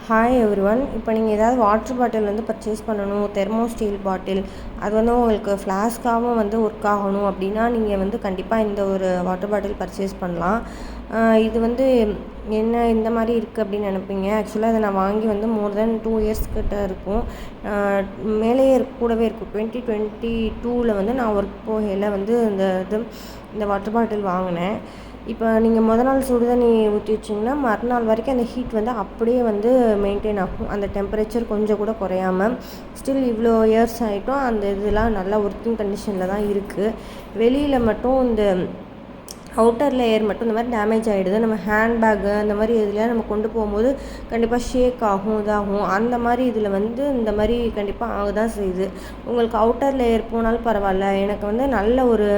Hi everyone. இப்போ நீங்கள் ஏதாவது வாட்டர் பாட்டில் வந்து பர்ச்சேஸ் பண்ணணும், தெர்மோ ஸ்டீல் பாட்டில், அது வந்து உங்களுக்கு ஃப்ளாஸ்க்காகவும் வந்து ஒர்க் ஆகணும் அப்படின்னா நீங்கள் வந்து கண்டிப்பாக இந்த ஒரு வாட்டர் பாட்டில் பர்ச்சேஸ் பண்ணலாம். இது வந்து என்ன இந்த மாதிரி இருக்குது அப்படின்னு நினைப்பீங்க. ஆக்சுவலாக இதை நான் வாங்கி வந்து மோர் தென் 2 இயர்ஸ் கிட்ட இருக்கும். மேலேயே கூடவே இருக்கும். 2022 வந்து நான் ஒர்க் போகையில் வந்து இந்த வாட்டர் பாட்டில் வாங்கினேன். இப்போ நீங்கள் நாள் சுடு தண்ணி ஊற்றி வச்சிங்கன்னா மறுநாள் வரைக்கும் அந்த ஹீட் வந்து அப்படியே வந்து மெயின்டைன் ஆகும். அந்த டெம்பரேச்சர் கொஞ்சம் கூட குறையாமல் ஸ்டில் இவ்வளோ இயர்ஸ் ஆகிட்டும் அந்த இதெல்லாம் நல்லா ஒர்க்கிங் கண்டிஷனில் தான் இருக்குது. வெளியில் மட்டும் இந்த அவுட்டர் லேயர் மட்டும் இந்த மாதிரி டேமேஜ் ஆகிடுது. நம்ம ஹேண்ட்பேக்கு அந்த மாதிரி இதில் நம்ம கொண்டு போகும்போது கண்டிப்பாக ஷேக் ஆகும், இதாகும். அந்த மாதிரி இதில் வந்து இந்த மாதிரி கண்டிப்பாக ஆக தான் செய்யுது. உங்களுக்கு அவுட்டர் லேயர் போனாலும் பரவாயில்ல, எனக்கு வந்து நல்ல ஒரு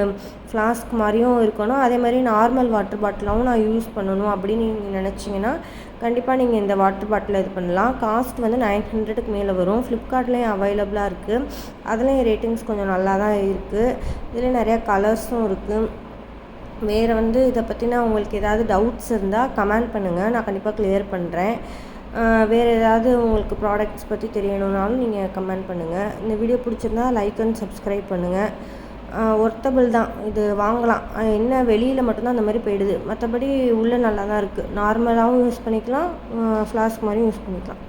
ஃப்ளாஸ்க் மாதிரியும் இருக்கணும், அதே மாதிரி நார்மல் வாட்டர் பாட்டிலாகவும் நான் யூஸ் பண்ணணும் அப்படின்னு நீங்கள் நினச்சிங்கன்னா கண்டிப்பாக நீங்கள் இந்த வாட்டர் பாட்டில் இது பண்ணலாம். காஸ்ட் வந்து 900க்கு மேலே வரும். ஃப்ளிப்கார்ட்லேயும் அவைலபிளாக இருக்குது. அதுலேயும் ரேட்டிங்ஸ் கொஞ்சம் நல்லா தான் இருக்குது. இதில் நிறையா கலர்ஸும் இருக்குது. வேறு வந்து இதை பற்றினா உங்களுக்கு ஏதாவது டவுட்ஸ் இருந்தால் கமெண்ட் பண்ணுங்கள், நான் கண்டிப்பாக கிளியர் பண்ணுறேன். வேறு ஏதாவது உங்களுக்கு ப்ராடக்ட்ஸ் பற்றி தெரியணுன்னாலும் நீங்கள் கமெண்ட் பண்ணுங்கள். இந்த வீடியோ பிடிச்சிருந்தா லைக் அண்ட் சப்ஸ்கிரைப் பண்ணுங்கள். ஒர்த்தபிள் தான், இது வாங்கலாம். என்ன வெளியில் மட்டும்தான் அந்த மாதிரி போயிடுது, மற்றபடி உள்ளே நல்லா தான் இருக்குது. நார்மலாகவும் யூஸ் பண்ணிக்கலாம், ஃப்ளாஸ்க் மாதிரியும் யூஸ் பண்ணிக்கலாம்.